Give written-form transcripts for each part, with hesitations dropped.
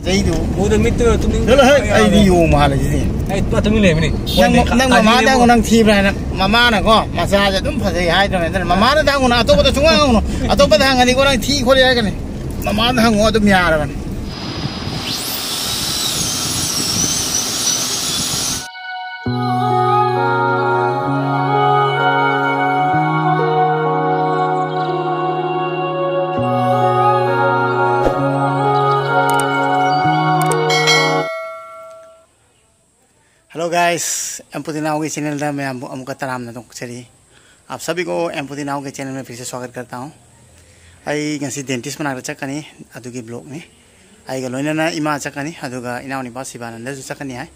ꯐꯖꯩꯗꯨ ꯎꯗ ꯃꯤꯠꯇꯨ ꯇꯨꯝꯅꯤꯡ ꯑꯩꯗꯤ ꯌꯣꯡ ꯃꯥꯜꯂꯦ ꯁꯤꯗꯤ ꯑꯩ ꯇꯨꯃꯤꯟ ꯂꯩꯕꯅꯤ ꯅꯪ ꯃꯃꯥꯗ ꯅꯪ ꯊꯤꯕ꯭ꯔꯥ ꯍꯥꯏꯅ ꯃꯃꯥꯅꯀꯣ ꯃꯆꯥꯁꯦ ꯑꯗꯨꯝ ꯐꯖꯩ ꯍꯥꯏꯗ꯭ꯔꯕꯅꯤ ꯑꯗꯨꯅ ꯃꯃꯥꯅ ꯍꯪꯉꯨꯅ ꯑꯇꯣꯞꯄꯗ ꯁꯨꯡꯍꯪ ꯍꯪꯉꯨꯅꯨ ꯑꯇꯣꯞꯄꯗ ꯍꯪꯉꯗꯤꯀꯣ ꯅꯪ ꯊꯤ ꯈꯣꯠꯂꯤ ꯍꯥꯏꯔꯒꯅꯤ ꯃꯃꯥꯗ ꯍꯪꯉꯣ ꯑꯗꯨꯝ ꯌꯥꯔꯕꯅꯤ हेलो गाइस एम पुदीनाओ के चैनल में अमुक तराम चली आप सभी को एम पुदीनाओ के चैनल में फिर से स्वागत करता हूँ आई डेंटिस्ट मना चकनी अदुगी ब्लॉग में आईगा लोइना इमा चकनी अदुगा इनाव निपा शिवानंदसु चकनी है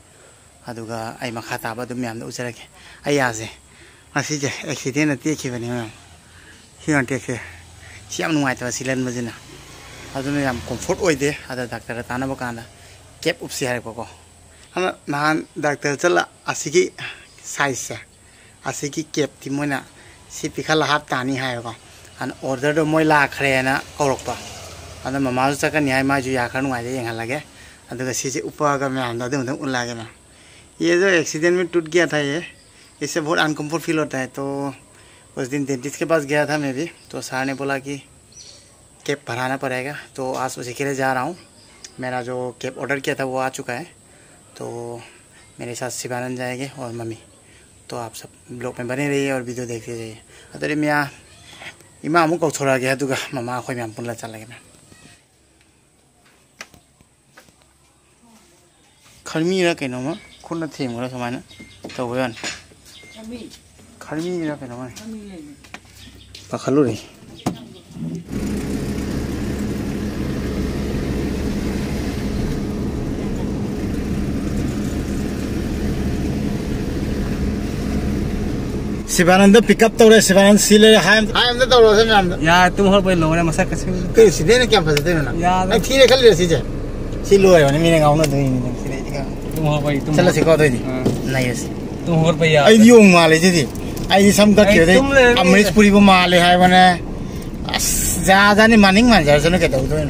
अदुगा आई मखा ताबा दुम याम उचरके आई आसे असीजे एक्सीडेंट तेखिबनी मैम हियन तेखे सियाम नुंगाइतबा सिलन मजिना अदुना याम कंफर्ट ओइदे अदा डॉक्टर तानबा कांदा कैप उपसी हारेको हम नहान डॉक्टर चला असिगी साइज से असिगी कैप थी मोना सी पिखल हाफ तानी है को अन ऑर्डर दो मोय लाखरे ना कौरकपा अन ममाजु चकनी है माजु याखर नुआइदे यंगलागे अदुगा सीसे उपगा में हम दे उन लागे ना ये जो एक्सीडेंट में टूट गया था ये इससे बहुत अनकम्फर्ट फील होता है तो उस दिन डेंटिस्ट के पास गया था मैं भी तो सर ने बोला कि कैप भराना पड़ेगा तो आज उसी के लिए जा रहा हूँ मेरा जो कैप ऑर्डर किया था वो आ चुका है तो मेरे साथ शिवानंद जाएंगे और मम्मी तो आप सब ब्लॉग में बने रहिए और वीडियो देखते जाइए अतरे मैं इमा अमुक कौथोरा गया दुगा ममा अखोय मैम पुनला चलागे मैं खरमीरा कैनोमा खुना थेमगरा समाना तौबयान खरमीरा कैनोमा पखलु रे शिवानंद पिकअप तौरे शिवानंद सिले हाय हमदा तौरो से मैम या तुम हर पे लोरे मसा कसे के सिदे ने क्या फसते ना या आई थीरे खल रे सिजे सिलो है ने मीने गाउन दई ने सिले का तुम हर पे तुम चल सिको दई नहीं है तुम हर पे या आई योंग माले जी आई सम का के दे अमरीशपुरी को माले हाय बने जा जाने मानिंग मान जा सने के दउ दो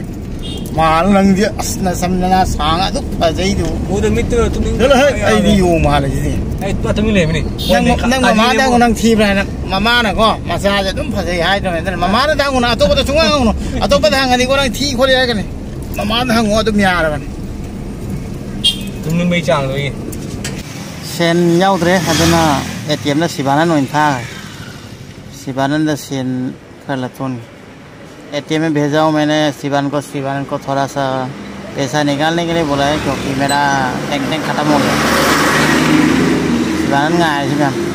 माल नंग जी असना समना सांग अदु फजैदु उद मित्तु तुमिंग आई योंग माले जी आई तुमिंग लेबनी नंग ममादा नंग थीब्रा हना ममाना को मचासे अदुम फजै हाइद्रबनि अदुना ममाना दांगुना अतोपदा सुंगा हांगुनो अतोपदा हांगदि को नंग थी खोलि हागनि ममाना हांगो अदुम यारबनि तुमनि मै चांग लोई सेन याउद्रे अदुना एटीएम दा शिवानंद ओइन था शिवानंद सेन खलतोन एटीएम में भेजा हूँ मैंने शिवानंद को थोड़ा सा पैसा निकालने के लिए बोला है क्योंकि मेरा टैंक खत्म हो गया शिवानंद आए जी मैम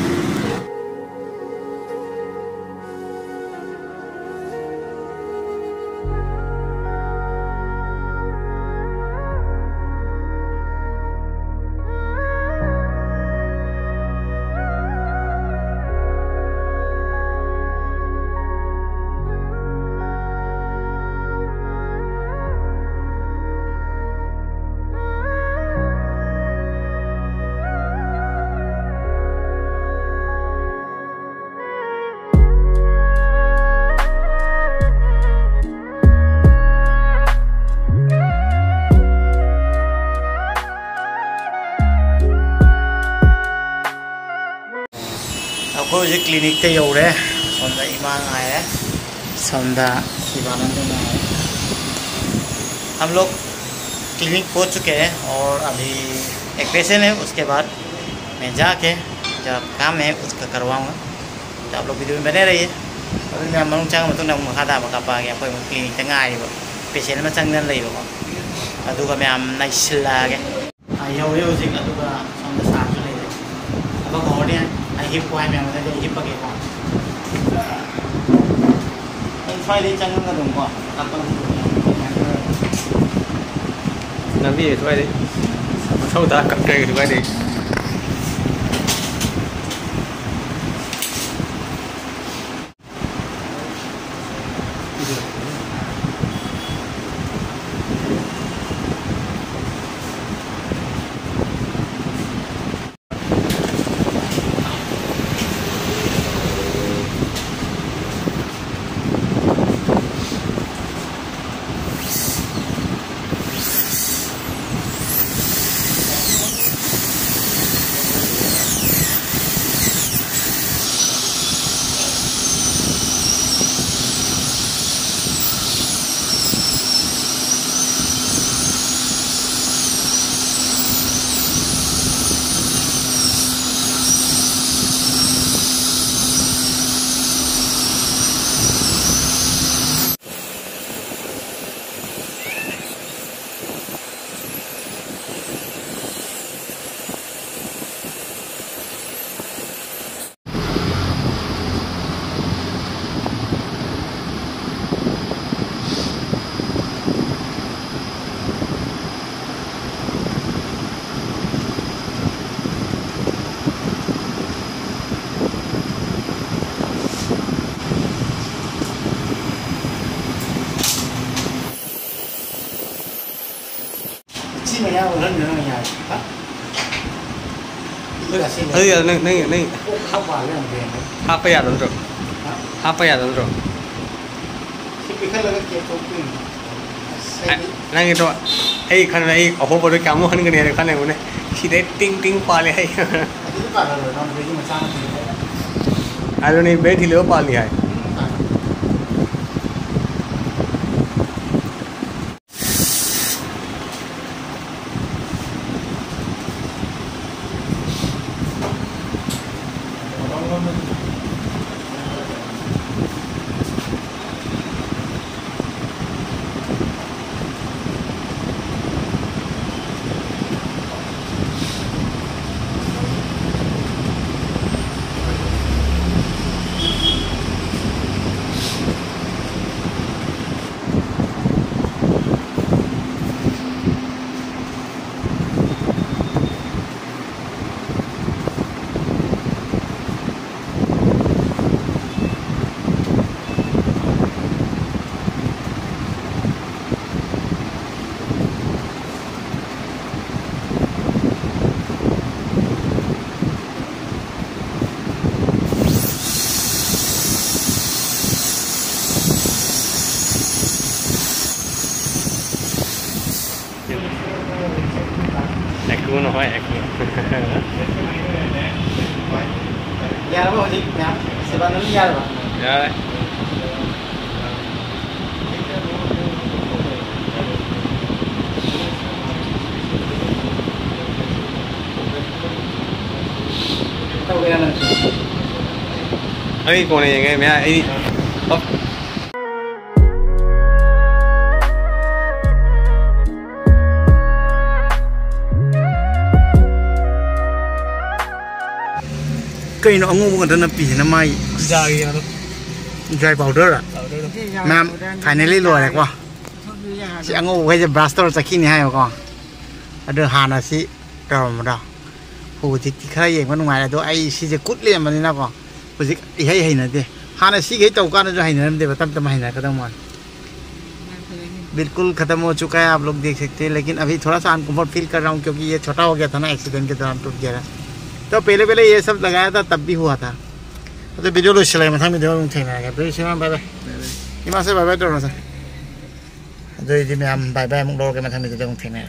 अखोज क्लिनिक ते यौरे सोंदा इमा आए सोंदा शिवानंद में आए हम लोग क्लिनिक पहुंच चुके हैं और अभी एक पेशेंट है उसके बाद मैं जाके जब काम है उसका करवाऊंगा तो आप लोग वीडियो में बने रहिए और मैं मनुष्य चांग मतलब नम खाता बका पा गया कोई क्लिनिक ते गाय बो पेशेंट में चंगन लई बो अदुगा मैं am नाइसिलागे यौरे उजिक अदुगा सोंदा साथ ले अब गोडे हिप को है मैं मतलब हिप पके को इन फाइल चंगन का दूंगा तब नबी है थोड़े सौदा कट के थोड़े सी में यार उधर नहीं यार नहीं हाफ वाले होंगे हाफ पे याद अंदर हाफ पे याद अंदर पिकल लगा के तो नहीं तोไอ้คันไอ้โอ้โหบริการมันกันเนี่ยคันไหนวะเนี่ยขี้ได้ติ้งติ้งปลาเลยไอ้อะไรนี่เบสที่เหลือปลาเลยไอ้กูน้อยกูยาแล้วสินะสิบวันนั้นยาหรอเดี๋ยวเลยเท่าไหร่นั่นไอ้กูเนี่ยยังไงแม่ไอ้cái nó ngu còn nó bị nó may dry powder à mà finally rồi này qua chị ăn ngu hay là blaster sẽ khi này hay không ở đường Hàn là chị rồi mà đâu hồ thì khai gì bên ngoài là tôi ai chị sẽ cút liền mà đi nào còn hồ thì hay này đi Hàn là chị cái tàu cá nó cho hay này để tâm tâm hay này cái đông mà बिल्कुल खत्म हो चुका है आप लोग देख सकते हैं लेकिन अभी थोड़ा सा अनकंफर्ट फील कर रहा हूँ क्योंकि ये छोटा हो गया था ना एक्सीडेंट के दौरान टूट गया तो पहले ये सब लगाया था तब भी हुआ था तो वीडियो लो चले मैं वीडियो थे ना वीडियो से बाय बाय ये मासे बाय बाय तो ना सर तो ये मैं बाय बाय मुंग लो के मैं वीडियो थे ना